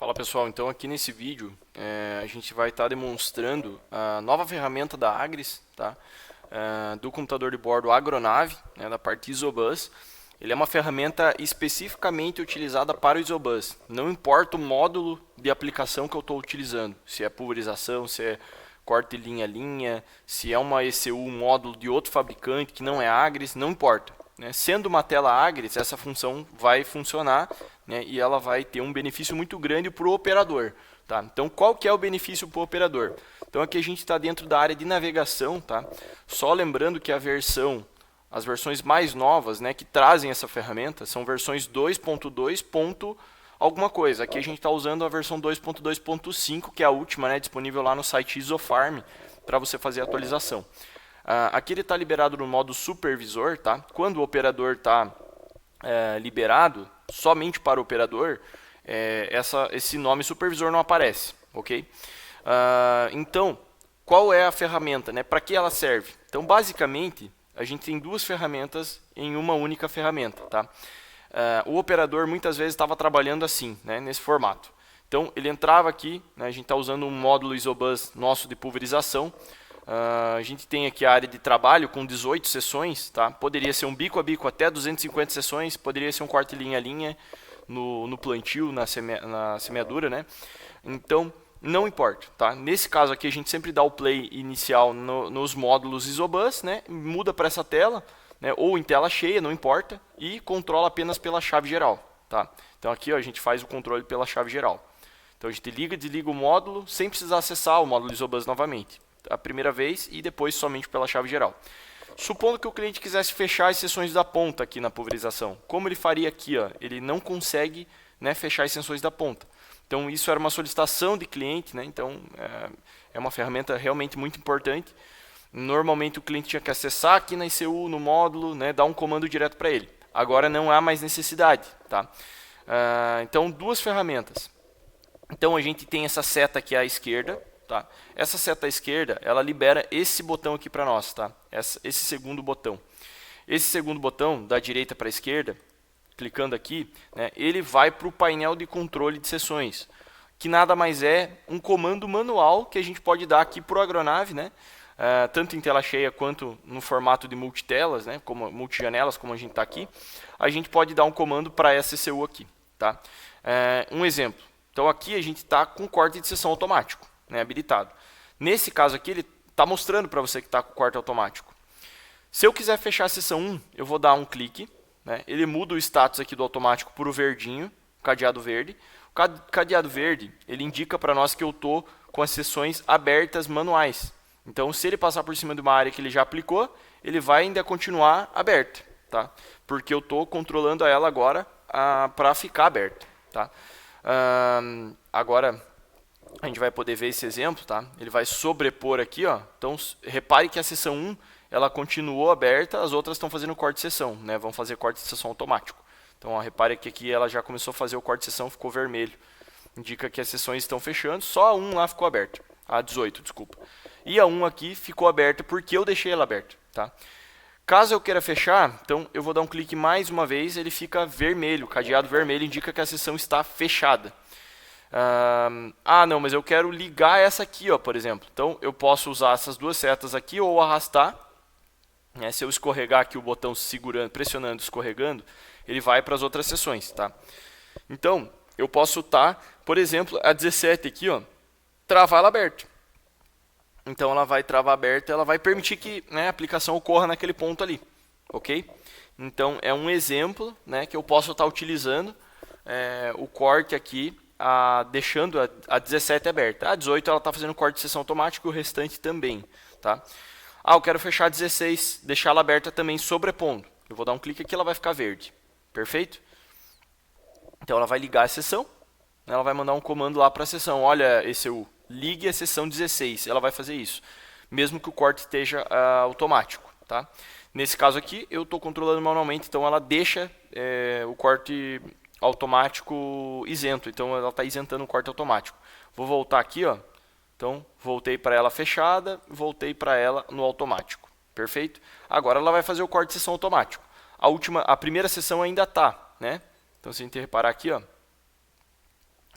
Fala pessoal, então aqui nesse vídeo a gente vai estar demonstrando a nova ferramenta da Agris, tá? Do computador de bordo Agronave, né, da parte Isobus. Ele é uma ferramenta especificamente utilizada para o Isobus. Não importa o módulo de aplicação que eu estou utilizando, se é pulverização, se é corte linha a linha, se é uma ECU, um módulo de outro fabricante que não é Agris, não importa. Né? Sendo uma tela Agris, essa função vai funcionar, né, e ela vai ter um benefício muito grande para o operador. Tá? Então, qual que é o benefício para o operador? Então, aqui a gente está dentro da área de navegação. Tá? Só lembrando que as versões mais novas, né, que trazem essa ferramenta são versões 2.2. Alguma coisa. Aqui a gente está usando a versão 2.2.5, que é a última, né, disponível lá no site Isofarm, para você fazer a atualização. Aqui ele está liberado no modo supervisor. Tá? Quando o operador está liberado, somente para o operador, esse nome supervisor não aparece. Ok? Então, qual é a ferramenta? Né? Para que ela serve? Então, basicamente, a gente tem duas ferramentas em uma única ferramenta. Tá? O operador muitas vezes estava trabalhando assim, né, nesse formato. Então, ele entrava aqui, né, a gente está usando um módulo Isobus nosso de pulverização. A gente tem aqui a área de trabalho com 18 sessões. Tá? Poderia ser um bico a bico até 250 sessões, poderia ser um corte linha a linha no plantio, na semeadura. Né? Então, não importa. Tá? Nesse caso aqui, a gente sempre dá o play inicial nos módulos Isobus, né? Muda para essa tela, né? Ou em tela cheia, não importa, e controla apenas pela chave geral. Tá? Então aqui ó, a gente faz o controle pela chave geral. Então a gente liga e desliga o módulo sem precisar acessar o módulo Isobus novamente. A primeira vez e depois somente pela chave geral. Supondo que o cliente quisesse fechar as seções da ponta aqui na pulverização. Como ele faria aqui? Ó? Ele não consegue, né, fechar as seções da ponta. Então isso era uma solicitação de cliente, né? Então é uma ferramenta realmente muito importante. Normalmente o cliente tinha que acessar aqui na ECU, no módulo, né, dar um comando direto para ele. Agora não há mais necessidade. Tá? Então duas ferramentas. Então a gente tem essa seta aqui à esquerda. Tá? Essa seta à esquerda, ela libera esse botão aqui para nós. Tá? Esse segundo botão. Esse segundo botão, da direita para a esquerda, clicando aqui, né, ele vai para o painel de controle de sessões, que nada mais é um comando manual que a gente pode dar aqui para o Agronave, né, tanto em tela cheia quanto no formato de multitelas, né, como multijanelas, como a gente está aqui. A gente pode dar um comando para essa ECU aqui. Tá? Um exemplo. Então aqui a gente está com corte de seção automático, né, habilitado. Nesse caso aqui ele está mostrando para você que está com corte automático. Se eu quiser fechar a seção 1, eu vou dar um clique. Né? Ele muda o status aqui do automático para o verdinho, cadeado verde. O cadeado verde ele indica para nós que eu estou com as sessões abertas manuais. Então, se ele passar por cima de uma área que ele já aplicou, ele vai ainda continuar aberta. Tá? Porque eu estou controlando ela agora para ficar aberta. Tá? Agora, a gente vai poder ver esse exemplo. Tá? Ele vai sobrepor aqui. Ó. Então, repare que a seção 1 ela continuou aberta, as outras estão fazendo corte de seção, né? Vão fazer corte de seção automático. Então, ó, repare que aqui ela já começou a fazer o corte de seção, ficou vermelho. Indica que as sessões estão fechando, só a 1 lá ficou aberta. A 18, desculpa. E a 1 aqui ficou aberta porque eu deixei ela aberta. Tá? Caso eu queira fechar, então eu vou dar um clique mais uma vez, ele fica vermelho, cadeado vermelho indica que a sessão está fechada. Não, mas eu quero ligar essa aqui, ó, por exemplo. Então, eu posso usar essas duas setas aqui ou arrastar. Se eu escorregar aqui o botão segurando, pressionando, escorregando, ele vai para as outras seções. Tá? Então, eu posso estar, por exemplo, a 17 aqui, ó, travar ela aberta. Então, ela vai travar aberta, ela vai permitir que, né, a aplicação ocorra naquele ponto ali. Ok? Então, é um exemplo, né, que eu posso estar utilizando o corte aqui, deixando a 17 aberta. A 18 ela está fazendo corte de seção automático e o restante também. Tá? Eu quero fechar a 16, deixar ela aberta também sobrepondo. Eu vou dar um clique aqui, ela vai ficar verde. Perfeito? Então ela vai ligar a sessão, ela vai mandar um comando lá para a sessão. Olha, ECU, ligue a sessão 16. Ela vai fazer isso, mesmo que o corte esteja automático. Tá? Nesse caso aqui, eu estou controlando manualmente, então ela deixa o corte automático isento. Então ela está isentando o corte automático. Vou voltar aqui, ó. Então, voltei para ela fechada, voltei para ela no automático. Perfeito? Agora ela vai fazer o corte de sessão automático. A primeira sessão ainda está, né? Então, se a gente reparar aqui, ó,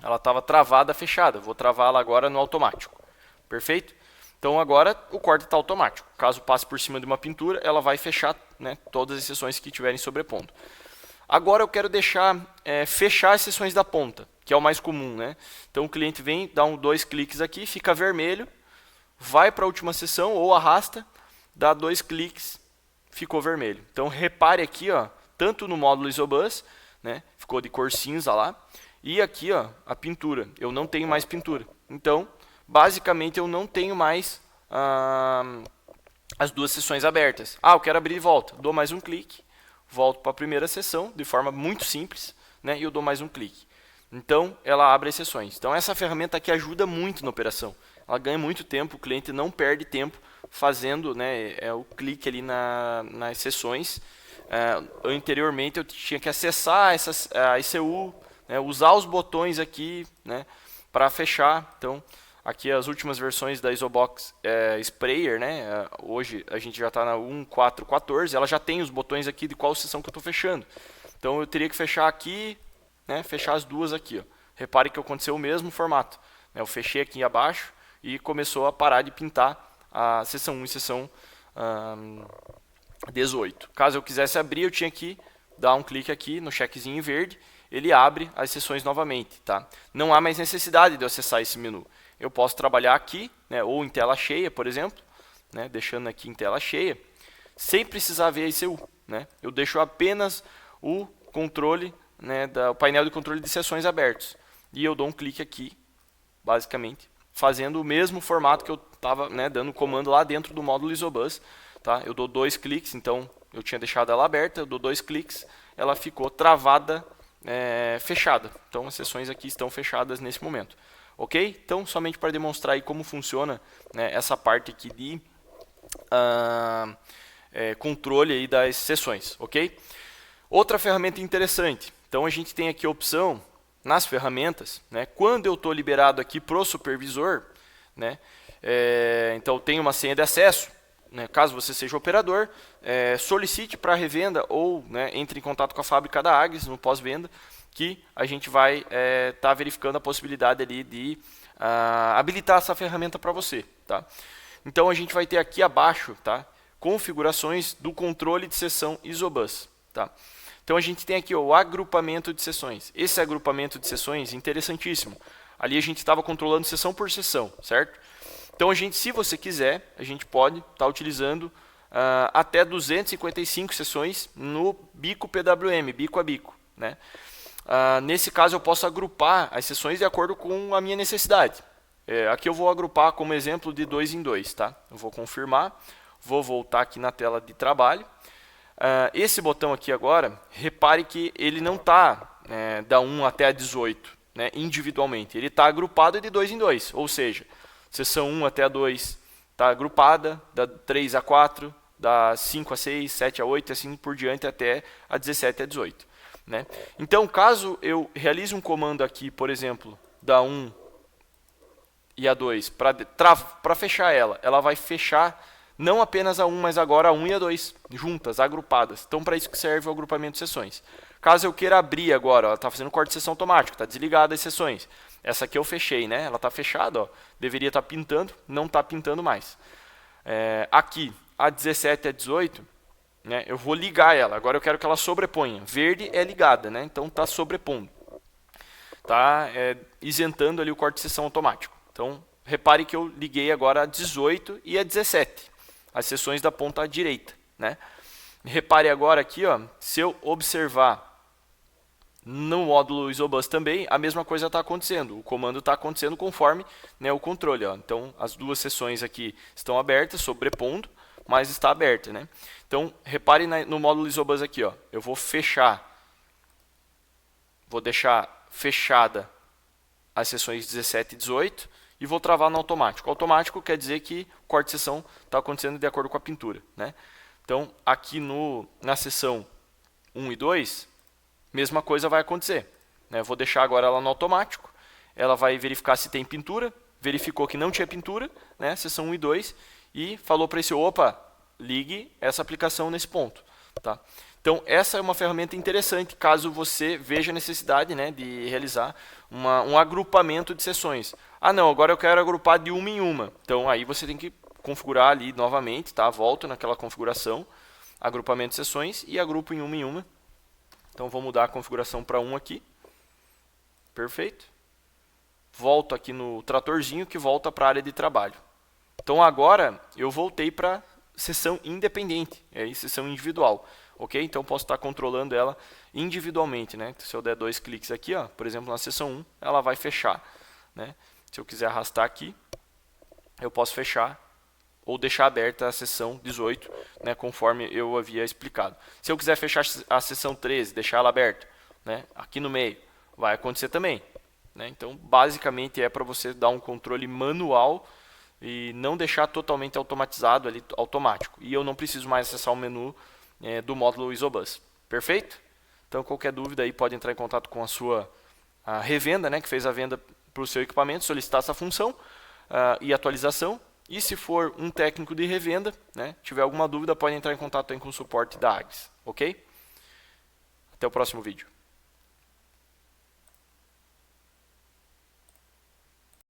ela estava travada, fechada. Vou travá-la agora no automático. Perfeito? Então agora o corte está automático. Caso passe por cima de uma pintura, ela vai fechar, né, todas as seções que estiverem sobrepondo. Agora eu quero deixar fechar as seções da ponta, que é o mais comum, né? Então o cliente vem, dá dois cliques aqui, fica vermelho, vai para a última seção ou arrasta, dá 2 cliques, ficou vermelho. Então repare aqui, ó, tanto no módulo Isobus, né, ficou de cor cinza lá, e aqui, ó, a pintura. Eu não tenho mais pintura. Então, basicamente eu não tenho mais as duas seções abertas. Eu quero abrir e volta. Dou mais um clique, volto para a primeira seção de forma muito simples, né, e eu dou mais um clique. Então, ela abre as seções. Então, essa ferramenta aqui ajuda muito na operação. Ela ganha muito tempo, o cliente não perde tempo fazendo, né, o clique ali nas seções. Anteriormente, eu tinha que acessar a ICU, né, usar os botões aqui, né, para fechar. Então, aqui as últimas versões da Isobox Sprayer, né, hoje a gente já está na 1.4.14, ela já tem os botões aqui de qual seção que eu estou fechando. Então, eu teria que fechar aqui, né, fechar as duas aqui. Ó. Repare que aconteceu o mesmo formato. Né, eu fechei aqui abaixo e começou a parar de pintar a seção 1 e seção 18. Caso eu quisesse abrir, eu tinha que dar um clique aqui no checkzinho verde, ele abre as seções novamente. Tá? Não há mais necessidade de eu acessar esse menu. Eu posso trabalhar aqui, né, ou em tela cheia, por exemplo, né, deixando aqui em tela cheia, sem precisar ver a ICU. Né? Eu deixo apenas o controle, né, o painel de controle de sessões abertos. E eu dou um clique aqui, basicamente, fazendo o mesmo formato que eu estava, né, dando comando lá dentro do módulo Isobus. Tá? Eu dou 2 cliques, então eu tinha deixado ela aberta, eu dou 2 cliques, ela ficou travada, fechada. Então as sessões aqui estão fechadas nesse momento. Ok? Então, somente para demonstrar aí como funciona, né, essa parte aqui de controle aí das sessões. Ok? Outra ferramenta interessante. Então, a gente tem aqui a opção nas ferramentas, né, quando eu estou liberado aqui para o supervisor, né, então eu tenho uma senha de acesso, né, caso você seja operador, solicite para revenda ou, né, entre em contato com a fábrica da Agris no pós-venda, que a gente vai estar verificando a possibilidade ali de habilitar essa ferramenta para você. Tá? Então a gente vai ter aqui abaixo, tá, configurações do controle de sessão Isobus. Tá? Então a gente tem aqui o agrupamento de sessões. Esse agrupamento de sessões é interessantíssimo. Ali a gente estava controlando sessão por sessão, certo? Então a gente, se você quiser, a gente pode estar utilizando até 255 sessões no bico PWM, bico a bico. Né? Nesse caso eu posso agrupar as sessões de acordo com a minha necessidade. Aqui eu vou agrupar como exemplo de 2 em 2. Tá? Eu vou confirmar, vou voltar aqui na tela de trabalho. Esse botão aqui agora, repare que ele não está da 1 até a 18, né, individualmente. Ele está agrupado de 2 em 2, ou seja, seção 1 até a 2 está agrupada, da 3 a 4, da 5 a 6, 7 a 8 e assim por diante até a 17 a 18. Né? Então, caso eu realize um comando aqui, por exemplo, da 1 e a 2, para fechar ela vai fechar não apenas a 1, mas agora a 1 e a 2, juntas, agrupadas. Então, para isso que serve o agrupamento de sessões. Caso eu queira abrir agora, ela está fazendo corte de sessão automático, está desligada as sessões. Essa aqui eu fechei, né? Ela está fechada, ó, deveria estar pintando, não está pintando mais. Aqui, a 17 e a 18, né, eu vou ligar ela. Agora eu quero que ela sobreponha. Verde é ligada, né? Então está sobrepondo. Está isentando ali o corte de sessão automático. Então, repare que eu liguei agora a 18 e a 17. As seções da ponta direita. Né? Repare agora aqui, ó, se eu observar no módulo Isobus também, a mesma coisa está acontecendo. O comando está acontecendo conforme, né, o controle. Ó. Então, as duas seções aqui estão abertas, sobrepondo, mas está aberta. Né? Então, repare no módulo Isobus aqui. Ó, eu vou fechar, vou deixar fechada as seções 17 e 18, e vou travar no automático. Automático quer dizer que o corte de sessão está acontecendo de acordo com a pintura. Né? Então, aqui na seção 1 e 2, mesma coisa vai acontecer. Né? Vou deixar agora ela no automático. Ela vai verificar se tem pintura. Verificou que não tinha pintura, né? Seção 1 e 2, e falou para esse, opa, ligue essa aplicação nesse ponto. Tá? Então, essa é uma ferramenta interessante caso você veja a necessidade, né, de realizar um agrupamento de sessões. Ah, não, agora eu quero agrupar de uma em uma. Então, aí você tem que configurar ali novamente, tá? Volto naquela configuração, agrupamento de sessões e agrupo em uma. Então, vou mudar a configuração para 1 aqui. Perfeito. Volto aqui no tratorzinho que volta para a área de trabalho. Então, agora eu voltei para sessão independente, sessão individual. Ok? Então, posso estar controlando ela individualmente, né? Se eu der 2 cliques aqui, ó, por exemplo, na sessão 1, ela vai fechar, né? Se eu quiser arrastar aqui, eu posso fechar ou deixar aberta a sessão 18, né, conforme eu havia explicado. Se eu quiser fechar a sessão 13, deixar ela aberta, né, aqui no meio, vai acontecer também. Né? Então, basicamente, é para você dar um controle manual e não deixar totalmente automatizado, ali, automático. E eu não preciso mais acessar o menu do módulo Isobus. Perfeito? Então, qualquer dúvida aí pode entrar em contato com a revenda, né, que fez a venda para o seu equipamento, solicitar essa função e atualização. E se for um técnico de revenda, né, tiver alguma dúvida, pode entrar em contato aí com o suporte da Agris. Ok? Até o próximo vídeo.